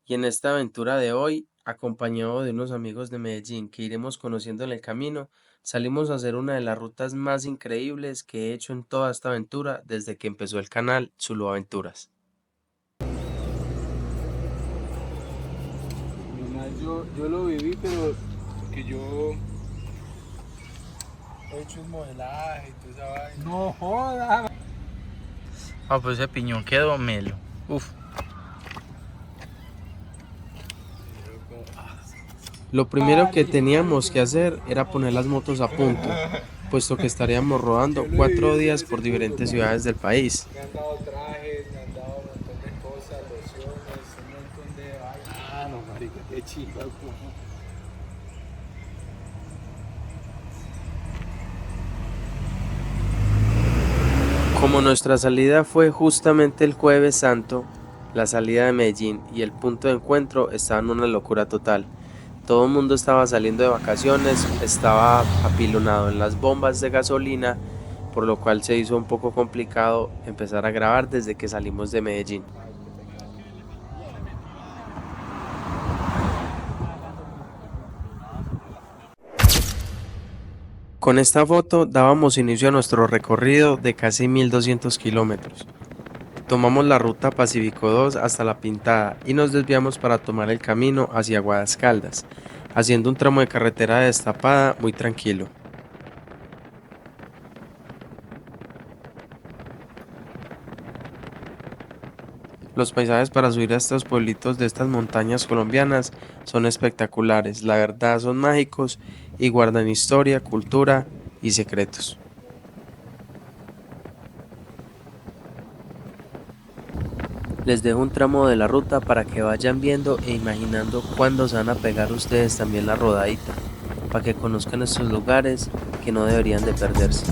Y en esta aventura de hoy, acompañado de unos amigos de Medellín que iremos conociendo en el camino, salimos a hacer una de las rutas más increíbles que he hecho en toda esta aventura desde que empezó el canal Zulu Aventuras. Yo lo viví, pero que yo he hecho un modelaje y toda esa vaina. No joda. Ah, pues ese piñón quedó melo. Uf. Lo primero que teníamos que hacer era poner las motos a punto, puesto que estaríamos rodando 4 días por diferentes ciudades del país. Me han dado trajes, me han dado un montón de cosas, lociones, un montón de vainas. Ah, no, marica, qué chido. Como nuestra salida fue justamente el Jueves Santo, la salida de Medellín y el punto de encuentro estaban una locura total. Todo el mundo estaba saliendo de vacaciones, estaba apilonado en las bombas de gasolina, por lo cual se hizo un poco complicado empezar a grabar desde que salimos de Medellín. Con esta foto dábamos inicio a nuestro recorrido de casi 1200 kilómetros. Tomamos la ruta Pacífico 2 hasta La Pintada y nos desviamos para tomar el camino hacia Guadas Caldas, haciendo un tramo de carretera destapada muy tranquilo. Los paisajes para subir a estos pueblitos de estas montañas colombianas son espectaculares, la verdad son mágicos y guardan historia, cultura y secretos. Les dejo un tramo de la ruta para que vayan viendo e imaginando cuándo se van a pegar ustedes también la rodadita, para que conozcan estos lugares que no deberían de perderse.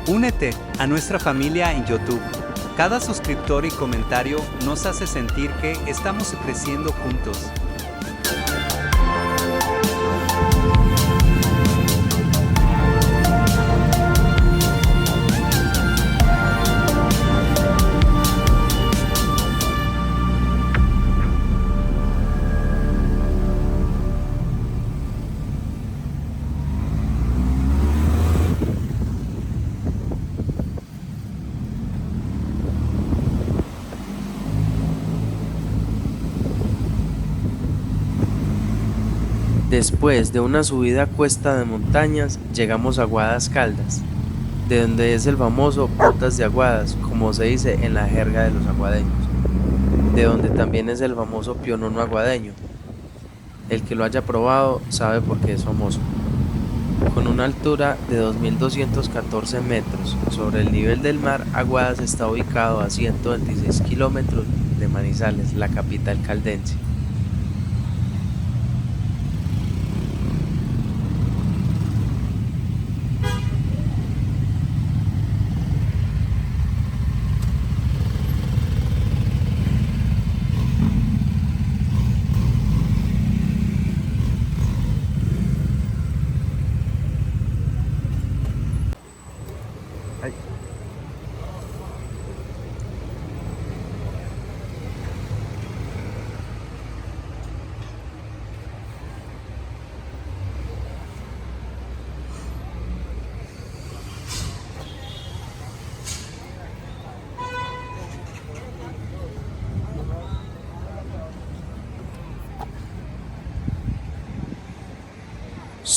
Únete a nuestra familia en YouTube. Cada suscriptor y comentario nos hace sentir que estamos creciendo juntos. Después de una subida a cuesta de montañas, llegamos a Aguadas Caldas, de donde es el famoso Putas de Aguadas, como se dice en la jerga de los aguadeños, de donde también es el famoso pionono aguadeño. El que lo haya probado sabe por qué es famoso. Con una altura de 2214 metros sobre el nivel del mar, Aguadas está ubicado a 126 kilómetros de Manizales, la capital caldense.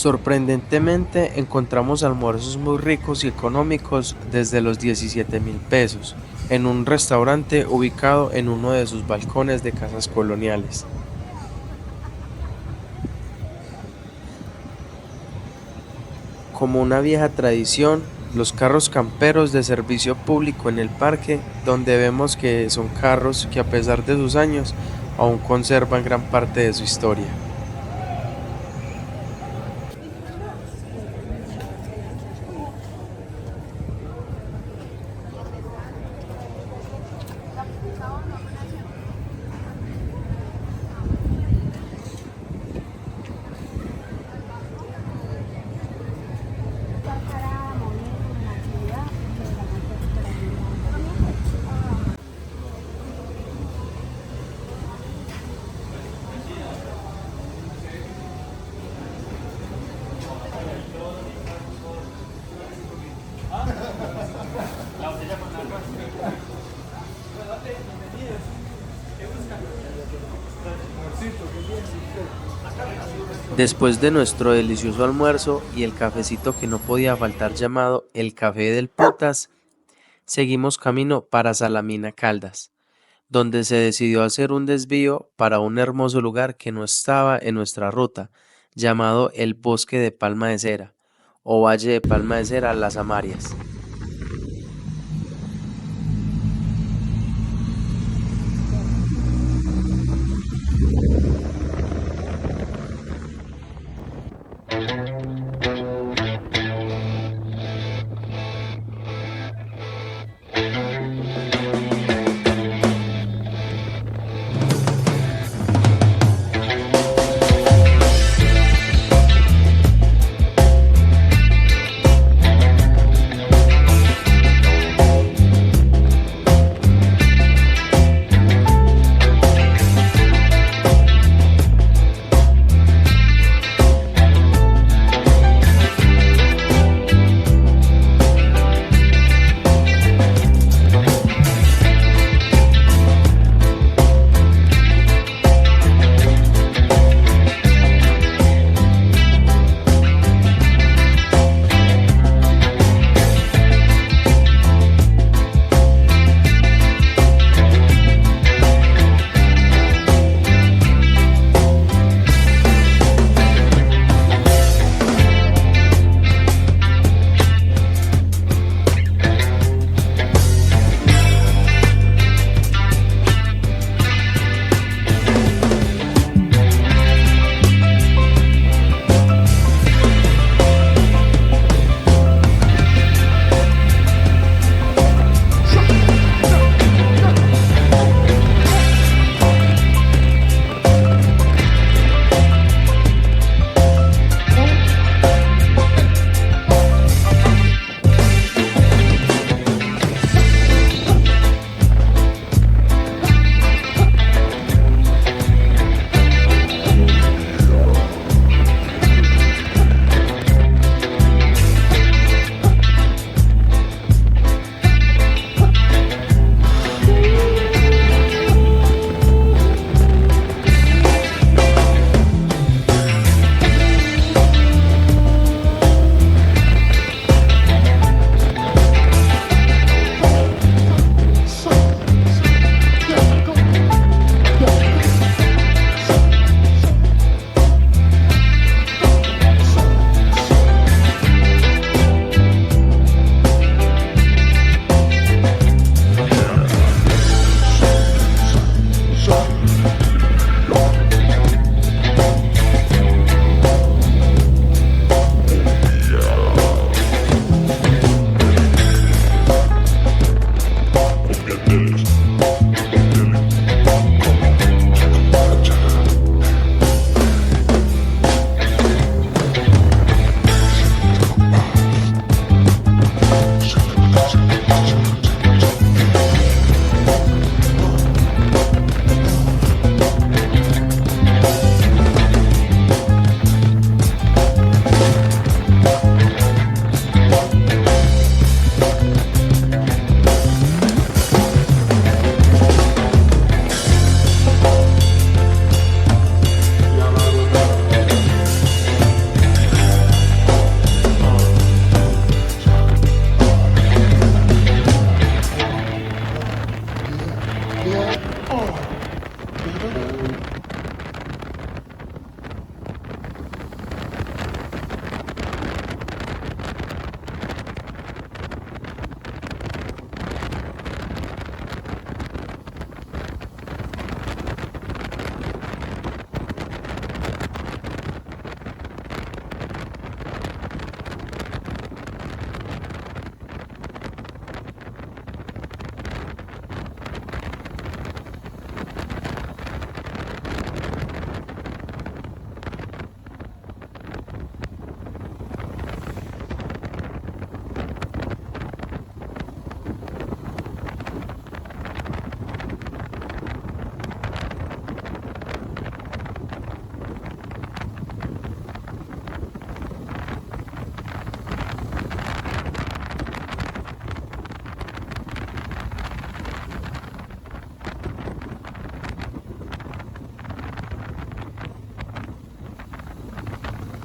Sorprendentemente encontramos almuerzos muy ricos y económicos desde los 17.000 pesos en un restaurante ubicado en uno de sus balcones de casas coloniales. Como una vieja tradición, los carros camperos de servicio público en el parque, donde vemos que son carros que a pesar de sus años aún conservan gran parte de su historia. Después de nuestro delicioso almuerzo y el cafecito que no podía faltar llamado el Café del Putas, seguimos camino para Salamina Caldas, donde se decidió hacer un desvío para un hermoso lugar que no estaba en nuestra ruta, llamado el Bosque de Palma de Cera o Valle de Palma de Cera Las Amarias.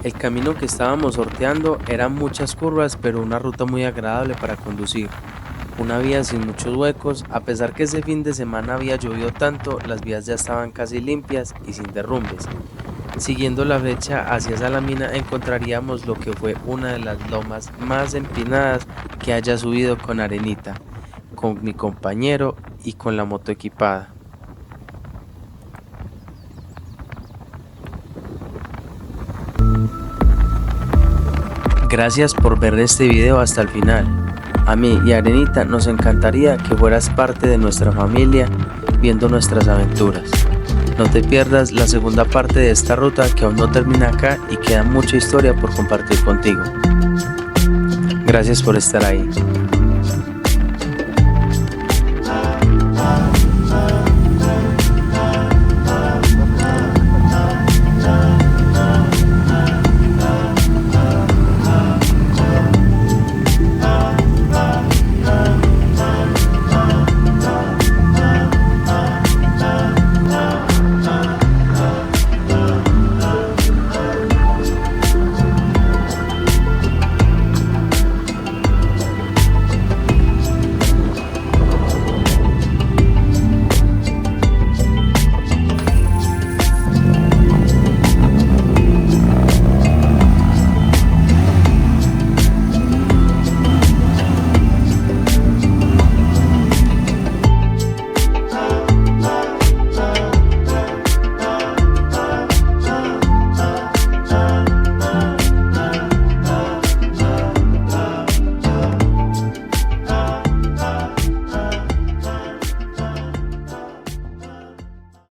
El camino que estábamos sorteando eran muchas curvas, pero una ruta muy agradable para conducir. Una vía sin muchos huecos, a pesar que ese fin de semana había llovido tanto, las vías ya estaban casi limpias y sin derrumbes. Siguiendo la flecha hacia Salamina encontraríamos lo que fue una de las lomas más empinadas que haya subido con Arenita, con mi compañero y con la moto equipada. Gracias por ver este video hasta el final. A mí y a Arenita nos encantaría que fueras parte de nuestra familia viendo nuestras aventuras. No te pierdas la segunda parte de esta ruta que aún no termina acá y queda mucha historia por compartir contigo. Gracias por estar ahí.